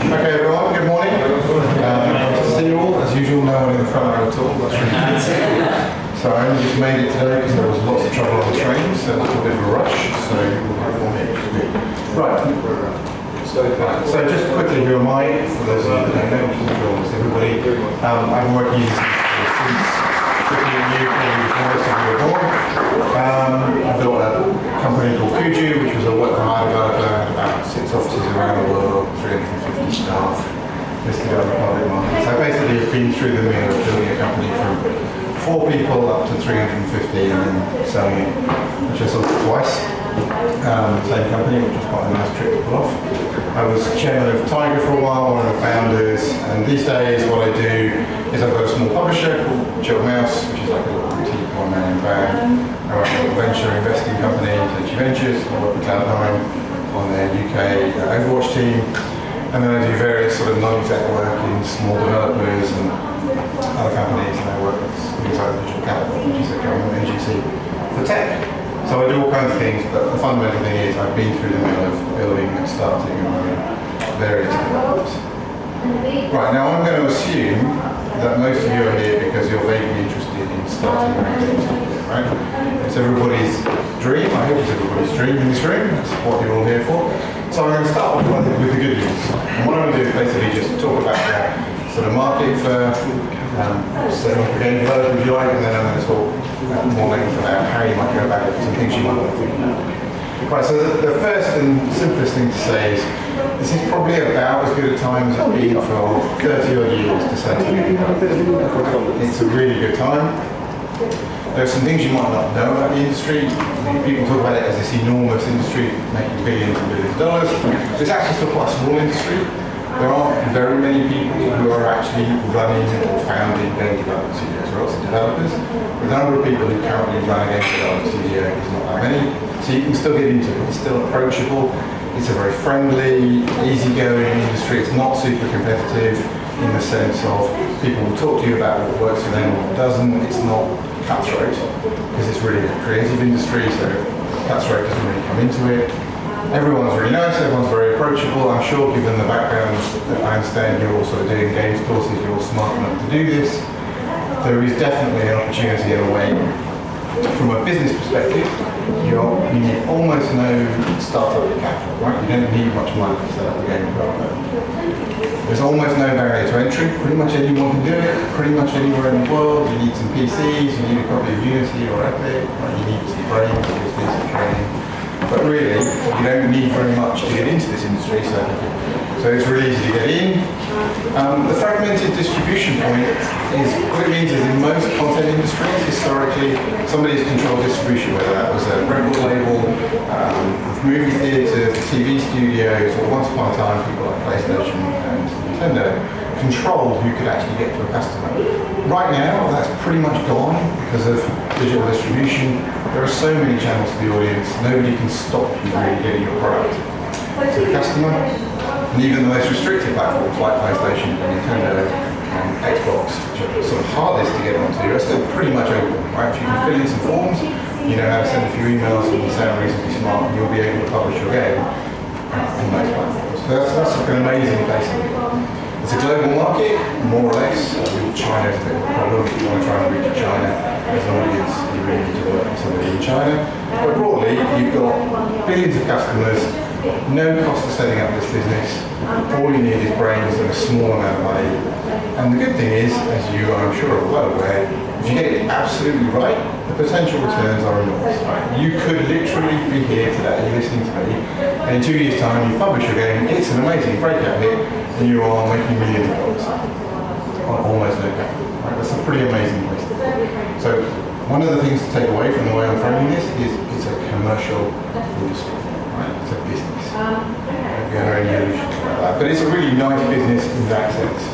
Okay everyone, good morning. Nice to see you all. As usual, no one in the front row at all. That's really good. So I only just made it today because there was lots of trouble on the train, so it was a bit of a rush. So you'll have 4 minutes. Right. So just quickly, who am I? For those of you that don't know, which is almost everybody. I've been working since quickly in the UK before most of you were born. I built a company called UKIE, which was a work-from-home developer, about 6 offices around the world, 350 staff, listed on the public market. So basically I've been through the mill of building a company from 4 people up to 350 and then selling it, which I sold twice. Same company, which was quite a nice trick to pull off. I was chairman of Tiger for a while, one of the founders, and these days what I do is I've got a small publisher called Chill Mouse, which is like a little boutique one-man band. I run a venture investing company, LGF Ventures. I work with Cloud9 on their UK Overwatch team, and then I do various sort of non-exec work in small developers and other companies, and I work with things like Digital Capital, which is a government agency for tech. So I do all kinds of things, but the fundamental thing is I've been through the middle of building and starting and running various developments. Right, now I'm going to assume that most of you are here because you're vaguely interested in starting your own business, right? It's everybody's dream. I hope it's everybody's dream in this room. That's what you're all here for. So I'm going to start with the good news. And what I'm going to do is basically just talk about the sort of market for setting up a game developer, if you like, and then I'm going to talk more length about how you might go about it, some things you might want to think about. Right, so the first and simplest thing to say is this is probably about as good a time as it's been for 30 odd years to set up a game developer. It's a really good time. There are some things you might not know about the industry. I mean, people talk about it as this enormous industry making billions and billions of dollars. It's actually still quite a small industry. There aren't very many people who are actually running or founding game development studios. There are lots of developers. The number of people who currently run a game development studio is not that many. So you can still get into it. It's still approachable. It's a very friendly, easygoing industry. It's not super competitive in the sense of people will talk to you about what works for them and what doesn't. It's not cutthroat because it's really a creative industry, so cutthroat doesn't really come into it. Everyone's really nice, everyone's very approachable. I'm sure given the background that I understand you're also doing games courses, you're smart enough to do this. There is definitely an opportunity in a way. From a business perspective, you need almost no startup capital, right? You don't need much money to set up a game development. There's almost no barrier to entry. Pretty much anyone can do it, pretty much anywhere in the world. You need some PCs, you need a copy of Unity or Epic, right? You need some brains, you need some training. But really, you don't need very much to get into this industry, so it's really easy to get in. The fragmented distribution point is, what it means is in most content industries, historically, somebody's controlled distribution, whether that was a record label, movie theatres, TV studios, or once upon a time, people like PlayStation and Nintendo controlled who could actually get to a customer. Right now, that's pretty much gone because of digital distribution. There are so many channels to the audience, nobody can stop you really getting your product to the customer. And even the most restricted platforms like PlayStation and Nintendo and Xbox, which are sort of hardest to get onto, are still pretty much open. Right? If you can fill in some forms, you know how to send a few emails and you sound reasonably smart, and you'll be able to publish your game on those platforms. So that's like an amazing place to be. It's a global market, more or less. China is a bit of a problem. If you want to try and reach China as an audience, you really need to work with somebody in China. But broadly, you've got billions of customers, no cost of setting up this business. All you need is brains and a small amount of money. And the good thing is, as you I'm sure are well aware, if you get it absolutely right, the potential returns are enormous. Right? You could literally be here today listening to me, and in 2 years' time you publish your game, it's an amazing breakout hit, and you are making millions of dollars on almost no capital. Right? That's a pretty amazing place to be. So one of the things to take away from the way I'm framing this is it's a commercial industry. Right? It's a business. We have any illusions about that. But it's a really nice business in that sense.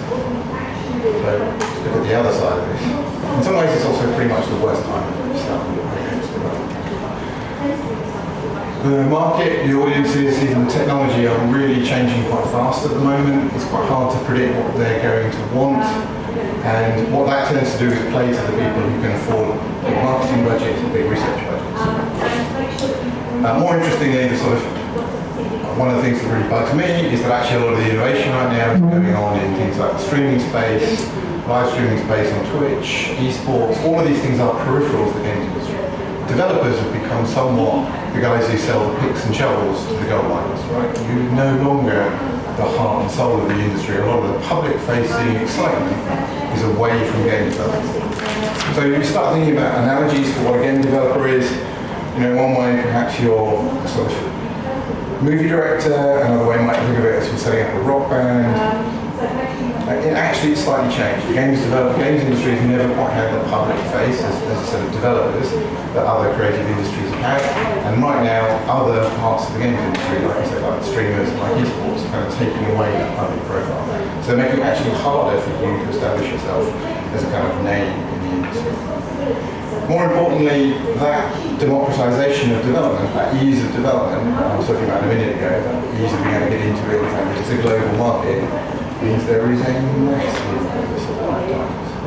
So let's look at the other side of this. In some ways it's also pretty much the worst time to start games development. The market, the audiences, even the technology are really changing quite fast at the moment. It's quite hard to predict what they're going to want. And what that tends to do is play to the people who can afford big marketing budgets and big research budgets. More interestingly, one of the things that really bugs me is that actually a lot of the innovation right now is going on in things like the streaming space, live streaming space on Twitch, eSports. All of these things are peripherals to the games industry. Developers have become somewhat the guys who sell the picks and shovels to the gold miners, right? You're no longer the heart and soul of the industry. A lot of the public-facing excitement is away from game development. So you start thinking about analogies for what a game developer is. You know, one way perhaps you're a sort of movie director, another way you might think of it as you're setting up a rock band. Actually, it's slightly changed. The games industry has never quite had the public face as a set of developers that other creative industries have had. And right now, other parts of the games industry, like I said, like streamers, like eSports, are kind of taking away that public profile. So they're making it actually harder for you to establish yourself as a kind of name in the industry. More importantly, that democratization of development, that ease of development, I was talking about a minute ago, that ease of being able to get into it, the fact that it's a global market, means there is a massive supply of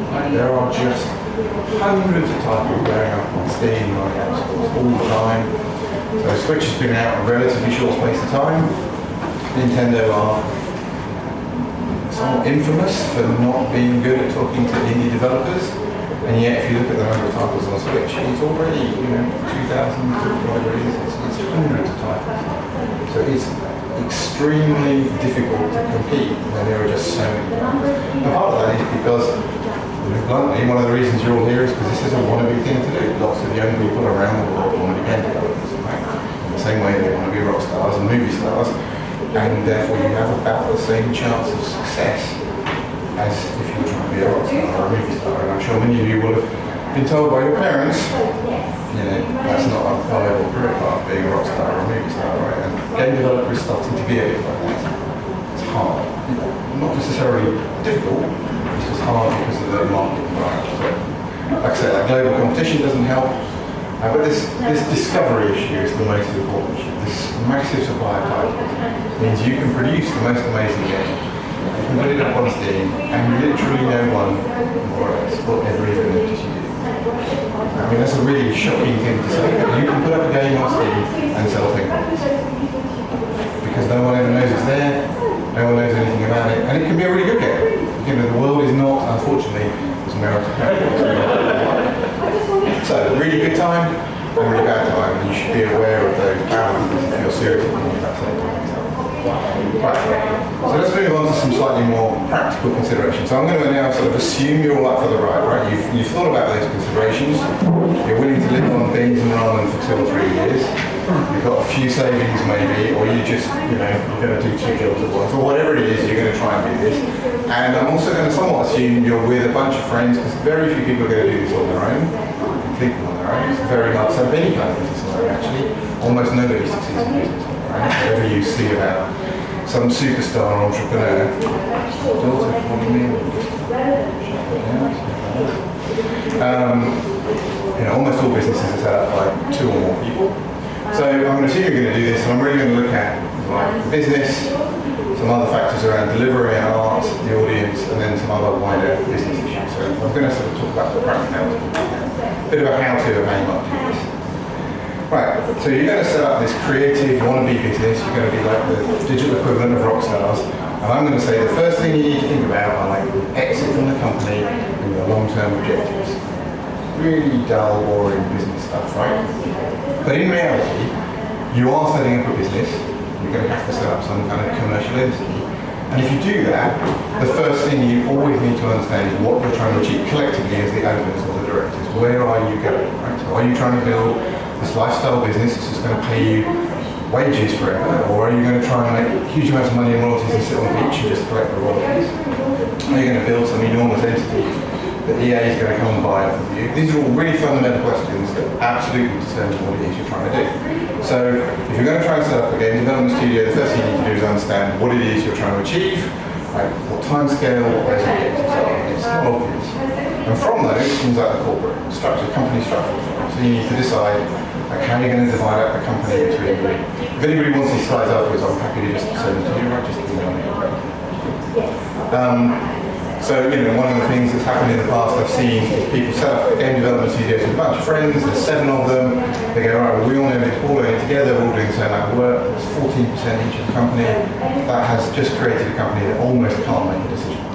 titles. There are just hundreds of titles going up on Steam, on App Stores all the time. So Switch has been out in a relatively short space of time. Nintendo are somewhat infamous for not being good at talking to indie developers. And yet, if you look at the number of titles on Switch, it's already, 2,000, whatever it is, it's hundreds of titles. So it's extremely difficult to compete when there are just so many titles. And part of that is because, bluntly, one of the reasons you're all here is because this is a wannabe thing to do. Lots of young people around the world want to be game developers, right? In the same way they want to be rock stars and movie stars, and therefore you have about the same chance of success as if you were trying to be a rock star or a movie star. And I'm sure many of you will have been told by your parents, that's not a viable career path, being a rock star or a movie star, right? And game developer is starting to be a bit like that. It's hard. Not necessarily difficult, it's just hard because of the market environment. So, like I said, that global competition doesn't help. But this discovery issue is the most important issue. This massive supply of titles means you can produce the most amazing game. You can put it up on Steam, and literally no one more or less will ever even notice you do. I mean, that's a really shocking thing to say. You can put up a game on Steam and sell things. Because no one ever knows it's there, no one knows anything about it, and it can be a really good game. The world is not, unfortunately, as meritocratic. So, really good time and really bad time, and you should be aware of those balances if you're serious about selling. Right, so let's move on to some slightly more practical considerations. So I'm going to now sort of assume you're all up for the ride, right? You've thought about those considerations. You're willing to live on beans and ramen for 2 or 3 years. You've got a few savings maybe, or you just, you're going to do 2 jobs at once, or whatever it is, you're going to try and do this. And I'm also going to somewhat assume you're with a bunch of friends, because very few people are going to do this on their own, completely on their own. It's very hard to have any kind of business on their own, actually. Almost nobody succeeds in business on their own. Whatever you see about some superstar entrepreneur, almost all businesses are set up by 2 or more people. So I'm going to assume you're going to do this, and I'm really going to look at the business, some other factors around delivery and art, the audience, and then some other wider business issues. So I'm going to sort of talk about the practicality, a bit of a how-to of how you might do this. Right, so you're going to set up this creative wannabe business. You're going to be like the digital equivalent of rock stars. And I'm going to say the first thing you need to think about are like the exit from the company and your long-term objectives. Really dull, boring business stuff, right? But in reality, you are setting up a business. You're going to have to set up some kind of commercial entity. And if you do that, the first thing you always need to understand is what you're trying to achieve collectively as the owners or the directors. Where are you going, right? So are you trying to build this lifestyle business that's just going to pay you wages forever, or are you going to try and make huge amounts of money in royalties and sit on the beach and just collect the royalties? Are you going to build some enormous entity that EA is going to come and buy off of you? These are all really fundamental questions that absolutely determine what it is you're trying to do. So if you're going to try and set up a game development studio, the first thing you need to do is understand what it is you're trying to achieve, right? What time scale, what those objectives are. It's not obvious. And from those comes out the corporate structure, company structure. So you need to decide how you're going to divide up the company between you. If anybody wants these slides afterwards, I'm happy to just send them to you, right? Just email me. So, one of the things that's happened in the past I've seen is people set up game development studios with a bunch of friends, there's 7 of them, they go, right, well, we all know it, all in together, we're all doing the same amount of work, there's 14% each of the company. That has just created a company that almost can't make a decision.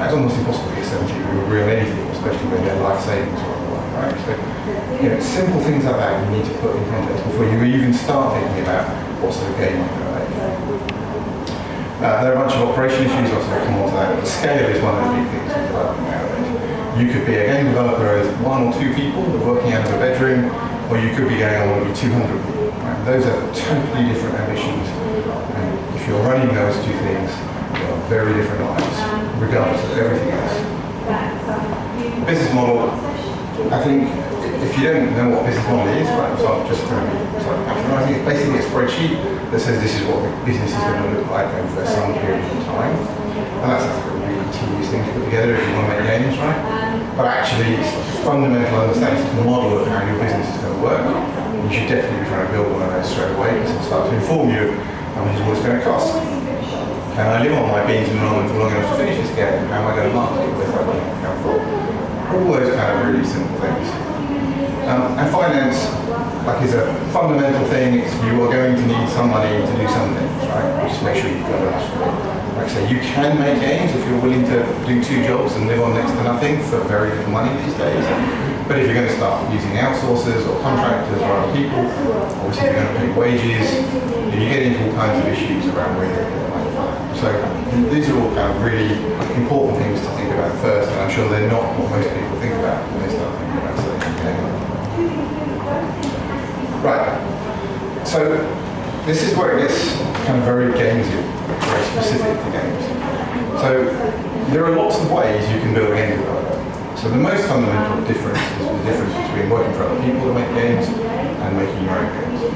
It's almost impossible to get 70 who agree on anything, especially when their life savings are on the line, right? So, simple things like that you need to put in context before you even start thinking about what sort of game you're going to make. There are a bunch of operation issues, also I'll come on to that. The scale is one of the big things in development nowadays. You could be a game developer as 1 or 2 people working out of a bedroom, or you could be going on with 200 people. Right? Those are totally different ambitions. And if you're running those 2 things, they are very different lives, regardless of everything else. Business model, I think if you don't know what business model is, right, so I'm just going to be patronizing, it's basically a spreadsheet that says this is what the business is going to look like over some period of time. And that's a really tedious thing to put together if you want to make games, right? But actually, it's fundamental understanding, it's a model of how your business is going to work. You should definitely be trying to build one of those straight away because it'll start to inform you how much it's going to cost. Can I live on my beans and ramen for long enough to finish this game? How am I going to market it? Where's that money going to come from? All those kind of really simple things. And finance, is a fundamental thing. You are going to need some money to do something, right? Just make sure you've got enough. Like I say, you can make games if you're willing to do 2 jobs and live on next to nothing for very little money these days. But if you're going to start using outsourcers or contractors or other people, obviously you're going to pay wages, and you get into all kinds of issues around where you're going to make money. So these are all kind of really important things to think about first, and I'm sure they're not what most people think about when they start thinking about selling a game. Right, so this is where it gets kind of very gamesy, very specific to games. So there are lots of ways you can build a game developer. So the most fundamental difference is the difference between working for other people to make games and making your own games.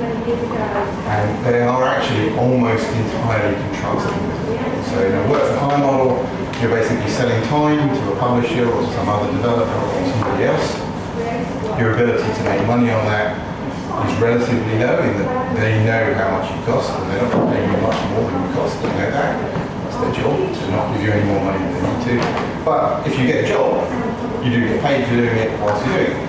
And they are actually almost entirely contrasting. So in a work for hire model, you're basically selling time to a publisher or to some other developer or somebody else. Your ability to make money on that is relatively low in that they know how much you cost and they're not going to pay you much more than you cost. They know that. That's their job, to not give you any more money than they need to. But if you get a job, you do get paid for doing it whilst you're doing it.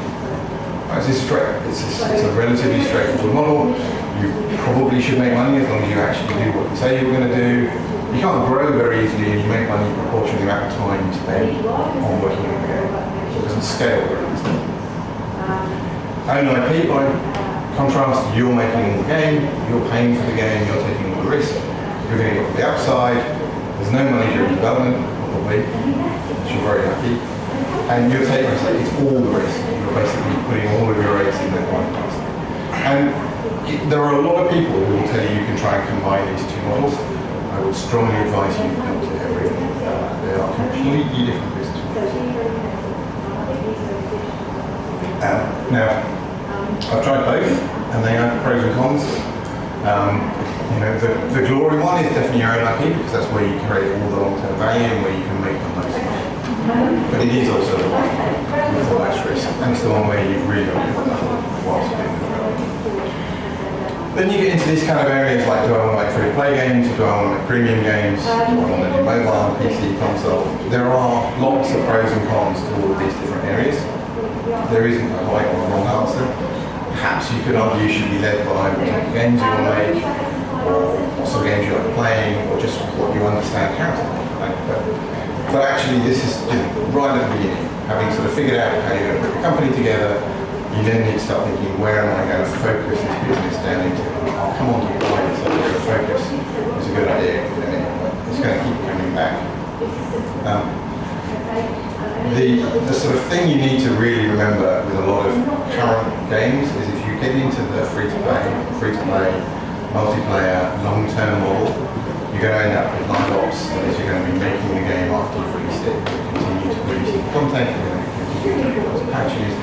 Right, so it's a relatively straightforward model. You probably should make money as long as you actually do what you say you're going to do. You can't grow very easily and you make money proportionally to the amount of time you spend on working on the game. So it doesn't scale very easily. Own IP, by contrast, you're making the game, you're paying for the game, you're taking all the risk, you're going to get the upside, there's no money during development, probably, which you're very happy, and you're taking it's all the risk. You're basically putting all of your eggs in that one basket. And there are a lot of people who will tell you you can try and combine these 2 models. I would strongly advise you not to ever do that. They are completely different business models. Now, I've tried both, and they have pros and cons. The glory one is definitely your own IP, because that's where you create all the long-term value and where you can make the most money. But it is also the one with the most risk, and it's the one where you really don't put nothing whilst doing the development. Then you get into these kind of areas like, do I want to make free-to-play games, or do I want to make premium games, do I want to do mobile, PC, console? There are lots of pros and cons to all of these different areas. There isn't a right or wrong answer. Perhaps you could argue you should be led by what type of games you want to make, or what sort of games you like playing, or just what you understand how to make. But actually, this is right at the beginning. Having sort of figured out how you're going to put the company together, you then need to start thinking, where am I going to focus this business down into? I'll come on to why this area of focus is a good idea. It's going to keep coming back. The sort of thing you need to really remember with a lot of current games is if you get into the free-to-play, multiplayer, long-term model, you're going to end up with live ops. That is, you're going to be making the game after you've released it. You're going to continue to release the content, you're going to continue to release patches.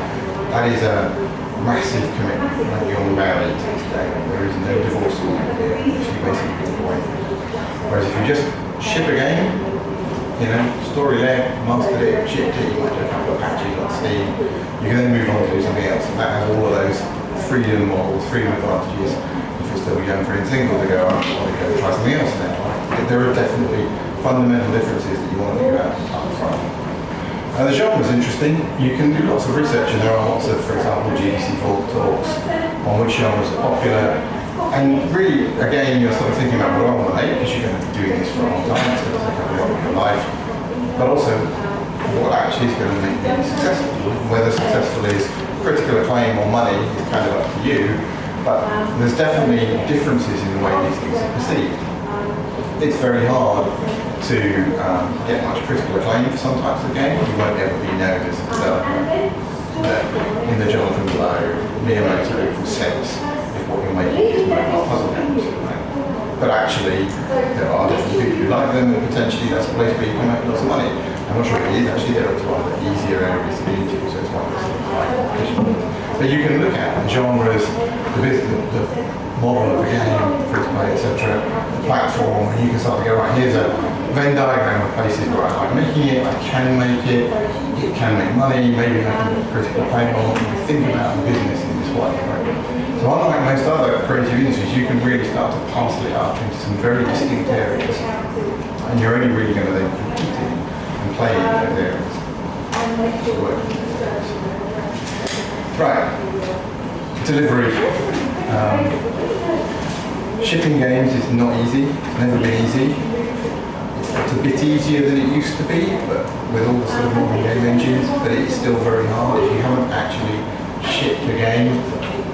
That is a massive commitment. Like you're married to this game. There is no divorce in that here. You basically walk away from it. Whereas if you just ship a game, story led, mastered it, shipped it, you might do a couple of patches on Steam, you can then move on to do something else. And that has all of those freedom models, freedom advantages. If you're still young for anything, or to go, I want to go try something else now. There are definitely fundamental differences that you want to think about up front. The genre is interesting. You can do lots of research, and there are lots of, for example, GDC Vault talks on which genres are popular. And really, again, you're sort of thinking about what do I want to make, because you're going to be doing this for a long time, it's going to take up a lot of your life. But also, what actually is going to make me successful. Whether successful is critical acclaim or money is kind of up to you, but there's definitely differences in the way these things are perceived. It's very hard to get much critical acclaim for some types of games. You won't ever be known as a developer in the Jonathan Blow, Miyamoto sense if what you're making is mobile puzzle games. Right? But actually, there are different people who like them, and potentially that's a place where you can make lots of money. I'm not sure if it is actually, there are one of the easier areas to be into, so it's one of those things. But you can look at the genres, the business, the model of the game, free to play, etc., the platform, and you can start to go, right, here's a Venn diagram of places where I like making it, I can make it can make money, maybe I can get critical acclaim, or you think about the business in this way. Right? So unlike most other creative industries, you can really start to parcel it up into some very distinct areas, and you're only really going to then compete and play in those areas. Right, delivery. Shipping games is not easy, it's never been easy. It's a bit easier than it used to be, but with all the sort of modern game engines, but it's still very hard. If you haven't actually shipped a game,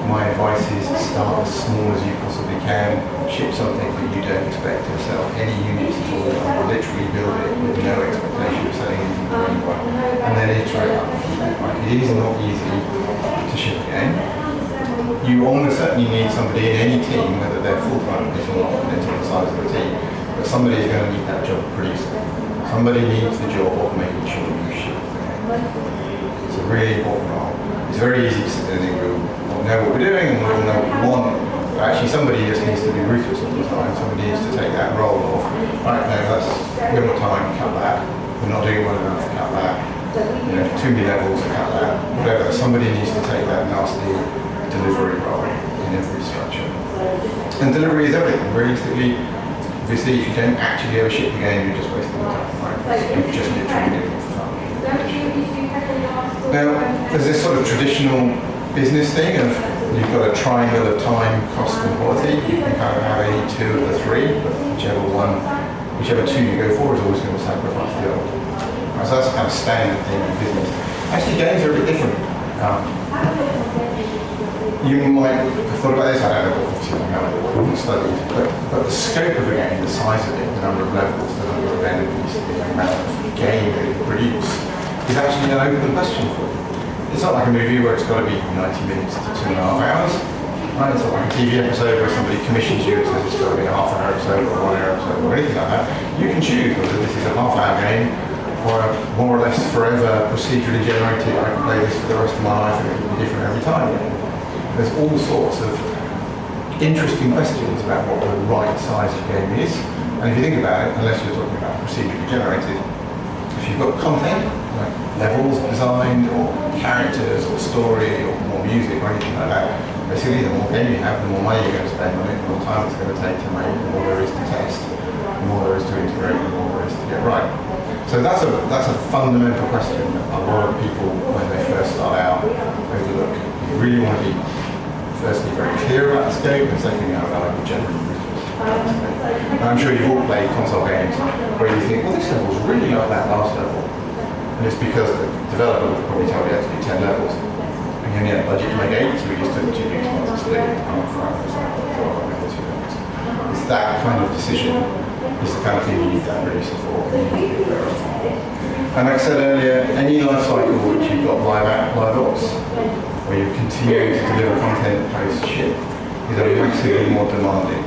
my advice is start as small as you possibly can, ship something that you don't expect to sell any units at all, and literally build it with no expectation of selling anything to anyone, and then iterate up. Right? It is not easy to ship a game. You almost certainly need somebody in any team, whether they're full-time or not, depending on the size of the team, but somebody is going to need that job pretty soon. Somebody needs the job of making sure you ship the game. It's a really important role. It's very easy to sit there and think, we'll know what we're doing and we'll know what we want, but actually somebody just needs to be ruthless all the time. Somebody needs to take that role of, right, no, that's, we haven't got time, cut that. We're not doing well enough, cut that. You know, too many levels, cut that. Whatever, somebody needs to take that nasty delivery role in every structure. And delivery is everything. Realistically, obviously, if you don't actually ever ship the game, you're just wasting your time. Right? You're just literally doing it for fun. Now, there's this sort of traditional business thing of you've got a triangle of time, cost, and quality. You can kind of have any two of the three, but whichever two you go for is always going to sacrifice the other. Right, so that's a kind of standard thing in business. Actually, games are a bit different. You might have thought about this, I don't know what you've studied, but the scope of a game, the size of it, the number of levels, the number of enemies, the amount of game that it produces, is actually an open question for you. It's not like a movie where it's got to be 90 minutes to 2.5 hours. Right? It's not like a TV episode where somebody commissions you and says it's got to be a half-hour episode or 1 hour episode or anything like that. You can choose whether this is a half-hour game or a more or less forever procedurally generated, I can play this for the rest of my life and it will be different every time. There's all sorts of interesting questions about what the right size of game is. And if you think about it, unless you're talking about procedurally generated, if you've got content, like levels designed, or characters, or story, or more music, or anything like that, basically the more game you have, the more money you're going to spend on it, the more time it's going to take to make, the more there is to test, the more there is to integrate, the more there is to get right. So that's a fundamental question that a lot of people, when they first start out, overlook. You really want to be firstly very clear about the scope, and secondly, I would generally ruthless. And I'm sure you've all played console games where you think, well, this level's really like that last level. And it's because the developer would probably tell you it has to be 10 levels. And you only had a budget to make 8, so we just took 2 gigs months to split it half right. It's that kind of decision is the kind of thing you need that really support. And like I said earlier, any life cycle which you've got live ops, where you're continuing to deliver content post-ship, is a massively more demanding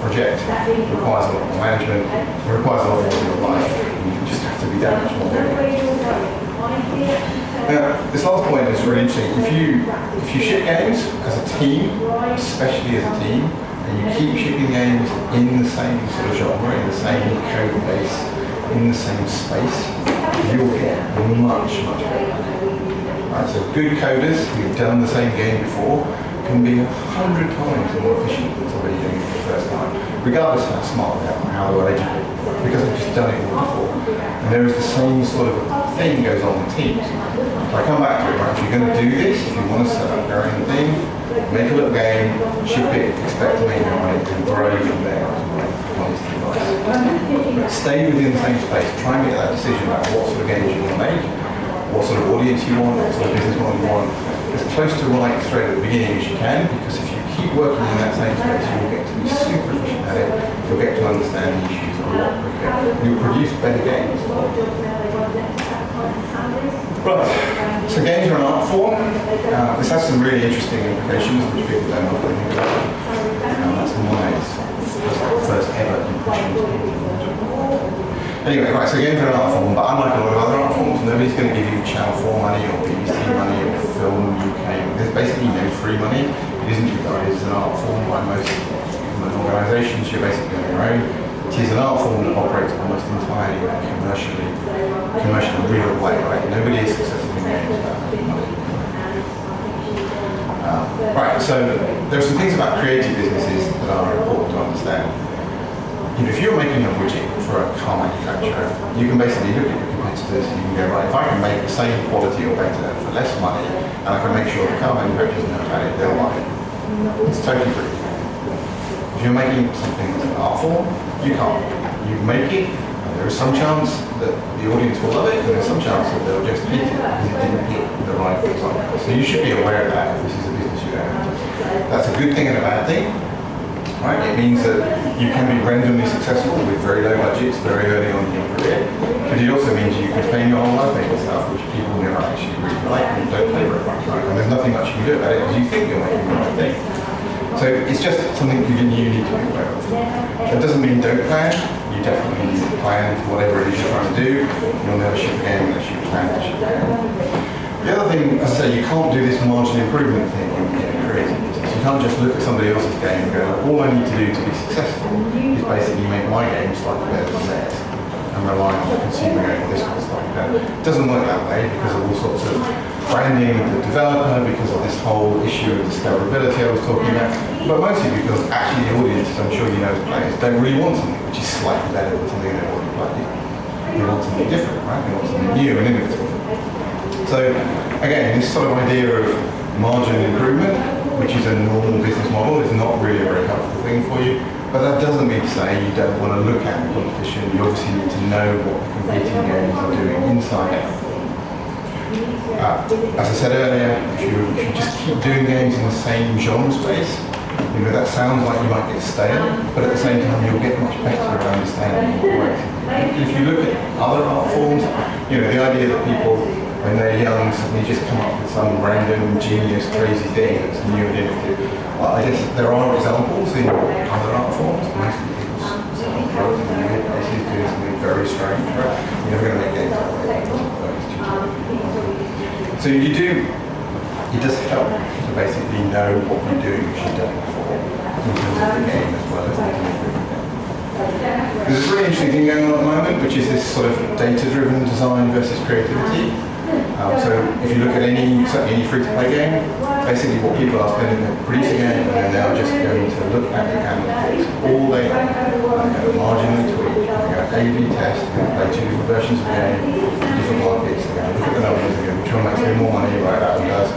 project. It requires a lot more management, it requires a lot more of your life, and you just have to be that much more dedicated. Now, this last point is really interesting. If you ship games as a team, especially as a team, and you keep shipping games in the same sort of genre, in the same code base, in the same space, you'll get much, much better. Right, so good coders who've done the same game before can be 100 times more efficient than somebody doing it for the first time, regardless of how smart they are and how well educated, because they've just done it all before. And there is the same sort of thing goes on in teams. So I come back to it, right? If you're going to do this, if you want to set up your own thing, make a little game, ship it, expect to make it on it, and grow from there. Honest advice. But stay within the same space. Try and get that decision about what sort of games you want to make, what sort of audience you want, what sort of business model you want, as close to right straight at the beginning as you can, because if you keep working in that same space, you'll get to be super efficient at it, you'll get to understand the issues a lot quicker, you'll produce better games. Right, so games are an art form. This has some really interesting implications which people don't often think about. That's my first ever impression. Anyway, right, so games are an art form, but unlike a lot of other art forms, nobody's going to give you Channel 4 money or BBC money or Film UK. There's basically no free money. It isn't regarded as an art form by most organisations. You're basically on your own. It is an art form that operates almost entirely in a commercially real way, right? Nobody is successful in games without making money. Right, so there are some things about creative businesses that are important to understand. If you're making a widget for a car manufacturer, you can basically look at your competitors and you can go, right, if I can make the same quality or better for less money, and I can make sure the car manufacturers know about it, they'll buy it. It's totally free. If you're making something that's an art form, you can't. You make it, and there is some chance that the audience will love it, and there's some chance that they'll just hate it because it didn't hit the right result. So you should be aware of that if this is a business you're going into. That's a good thing and a bad thing. Right? It means that you can be randomly successful with very low budgets very early on in your career, but it also means you can spend your whole life making stuff which people never actually really like and don't play very much, right? And there's nothing much you can do about it because you think you're making the right thing. So it's just something you need to be aware of. That doesn't mean don't plan. You definitely need to plan for whatever it is you're trying to do. You'll never ship a game unless you plan to ship a game. The other thing, as I say, you can't do this margin improvement thing in creative business. You can't just look at somebody else's game and go, all I need to do to be successful is basically make my game slightly better than theirs and rely on the consumer going, this one's slightly better. It doesn't work that way because of all sorts of branding of the developer, because of this whole issue of discoverability I was talking about, but mostly because actually the audience, I'm sure you know the players, don't really want something which is slightly better than something they've already played. They want something different, right? They want something new and innovative. So again, this sort of idea of margin improvement, which is a normal business model, is not really a very helpful thing for you. But that doesn't mean to say you don't want to look at the competition. You obviously need to know what the competing games are doing inside out. As I said earlier, if you just keep doing games in the same genre space, that sounds like you might get stale, but at the same time you'll get much better at understanding what works. If you look at other art forms, the idea that people, when they're young, suddenly just come up with some random, genius, crazy thing that's new and innovative. Well, I guess there are examples in other art forms. Most people relatively weird places doing something very strange, right? You're never going to make games like that. So it does help to basically know what you're doing if you've done it before, in terms of the game as well as the delivery. There's a really interesting thing going on at the moment, which is this sort of data-driven design versus creativity. So if you look at certainly any free-to-play game, basically what people are spending, they're producing it, and then they're just going to look at the analytics all day long. They're going to marginally tweak, they're going to A/B test, they're going to play two different versions of the game, different markets, they're going to look at the numbers, they're going to try and make me more money, right, that one does,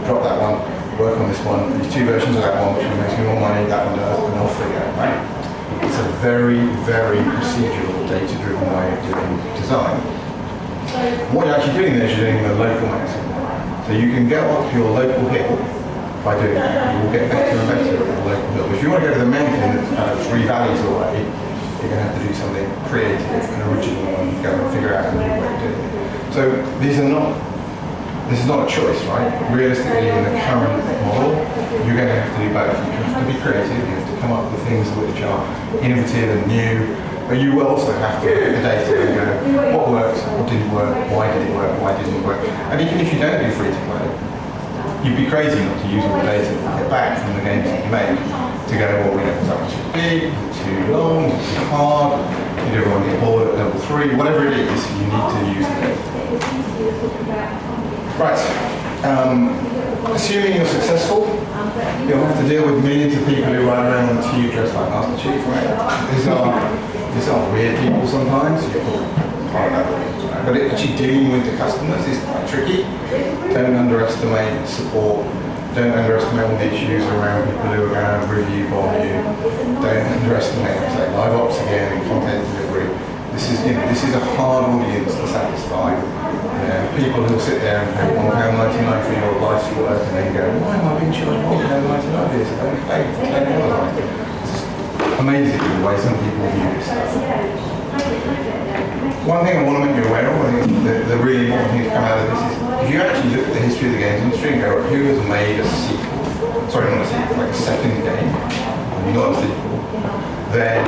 drop that one, work on this one, these two versions of that one, which one makes me more money, that one does, and off they go, right? It's a very, very procedural, data-driven way of doing design. What you're actually doing there is you're doing the local maximum. So you can go up your local hill by doing that. You will get better and better at the local hill. If you want to go to the mountain that's kind of 3 valleys away, you're going to have to do something creative and original and go and figure out a new way of doing it. So this is not a choice, right? Realistically, in the current model, you're going to have to do both. You have to be creative, you have to come up with things which are innovative and new, but you will also have to look at the data and go, what works, what didn't work, why did it work, why didn't it work? And even if you don't do free to play, you'd be crazy not to use all the data that you get back from the games that you make to go, well, we don't know how much it's big, is it too long, is it too hard, did everyone get bored at level 3, whatever it is, you need to use the data. Right. Assuming you're successful, you'll have to deal with millions of people who ride around on the tube dressed like Master Chief, right? These are weird people sometimes. But actually dealing with the customers is quite tricky. Don't underestimate support. Don't underestimate all the issues around people who are going to review volume. Don't underestimate, say, live ops again and content delivery. This is a hard audience to satisfy. People who sit there and pay £1.99 for your life's work and then go, why am I being charged £1.99 for this? I only paid for $10. It's just amazing the way some people view this stuff. One thing I want to make you aware of, I think the really important thing to come out of this is, if you actually look at the history of the games industry and go, who has made a sequel, sorry, not a sequel, like a second game, not a sequel, then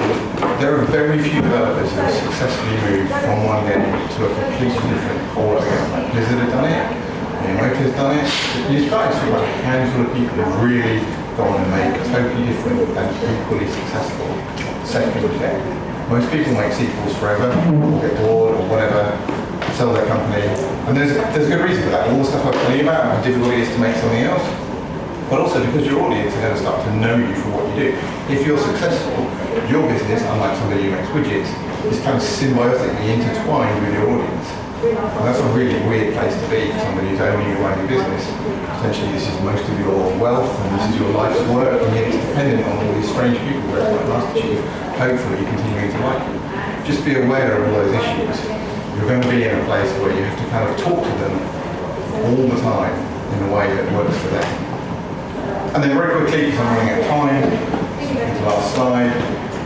there are very few developers who have successfully moved from one game to a completely different core game. Like Blizzard have done it, Motor's done it. You try to see about a handful of people who have really gone and made a totally different and equally successful second game. Most people make sequels forever, or get bored, or whatever, sell their company. And there's a good reason for that. All the stuff I've told you about, how difficult it is to make something else, but also because your audience is going to start to know you for what you do. If you're successful, your business, unlike somebody who makes widgets, is kind of symbiotically intertwined with your audience. And that's a really weird place to be for somebody who's owning your own business. Essentially, this is most of your wealth, and this is your life's work, and yet it's dependent on all these strange people who are like Master Chief, hopefully continuing to like you. Just be aware of all those issues. You're going to be in a place where you have to kind of talk to them all the time in a way that works for them. And then very quickly, because I'm running out of time, the last slide,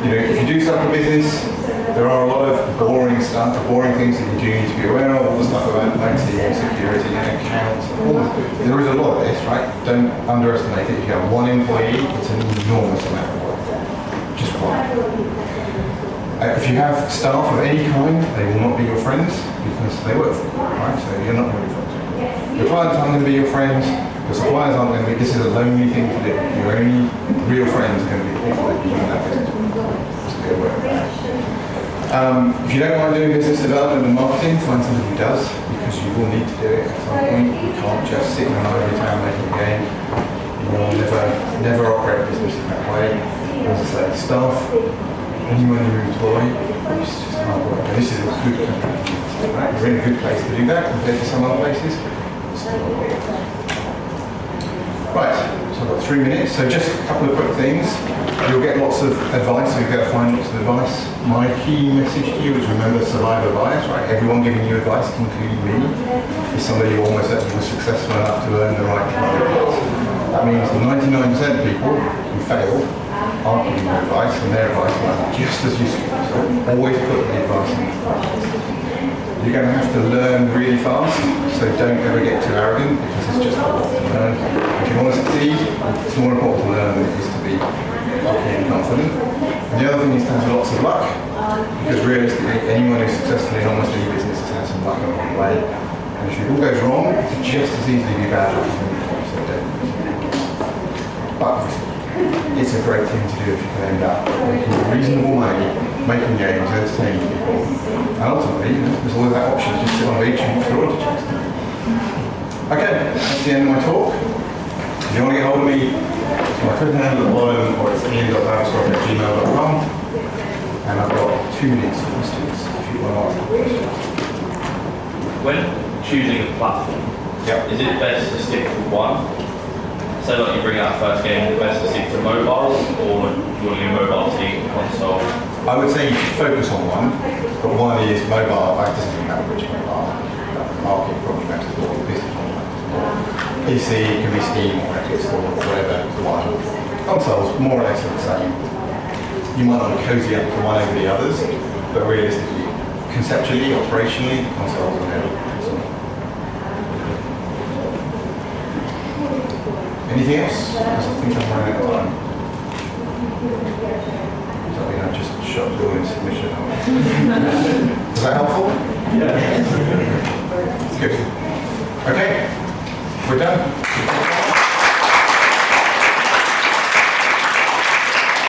if you do start a business, there are a lot of boring stuff, boring things that you do need to be aware of, all the stuff about IT and security and accounts. There is a lot of this, right? Don't underestimate it. If you have one employee, it's an enormous amount of work. Just one. If you have staff of any kind, they will not be your friends because they work for you, right? So you're not really friends. Your clients aren't going to be your friends. The suppliers aren't going to be. This is a lonely thing to do. Your only real friends are going to be people that you run that business with. Just be aware of that. If you don't mind doing business development and marketing, find somebody who does, because you will need to do it at some point. You can't just sit in an ivory tower making a game. You will never operate a business in that way. As I say, staff, anyone you employ, it's just hard work. And this is a good country. Right? You're in a good place to do that compared to some other places. Right, so I've got 3 minutes, so just a couple of quick things. You'll get lots of advice, so you'll get to find lots of advice. My key message to you is remember survivor bias, right? Everyone giving you advice, including me, is somebody who almost certainly was successful enough to earn the right to give advice. That means the 99% of people who failed aren't giving you advice, and their advice is just as useful. So always put the advice in. You're going to have to learn really fast, so don't ever get too arrogant because it's just a lot to learn. If you want to succeed, it's more important to learn than it is to be cocky and confident. And the other thing is to have lots of luck, because realistically, anyone who's successful in almost any business has had some luck along the way. And if it all goes wrong, it could just as easily be bad luck as anything, so don't. But it's a great thing to do if you can end up making reasonable money, making games, entertaining people. And ultimately, there's always that option to just sit on the beach and watch the royalty checks. Okay, that's the end of my talk. If you want to get hold of me, it's my Twitter handle at the bottom, or it's ian.baverstock@gmail.com. And I've got 2 minutes for questions if you want to ask a question. When choosing a platform, is it best to stick to one? So like you bring out a first game, is it best to stick to mobile, or do you want to do mobile to console? I would say you should focus on one, but one is mobile. It doesn't really matter which mobile. Market probably matters more, business probably matters more. PC, it can be Steam or Epic Store or whatever, one. Consoles, more or less are the same. You might want to cozy up to one over the others, but realistically, conceptually, operationally, consoles are never. Anything else? Because I think I'm running out of time. Does that mean I just shot you all in submission? Was that helpful? Yeah. Good. Okay, we're done.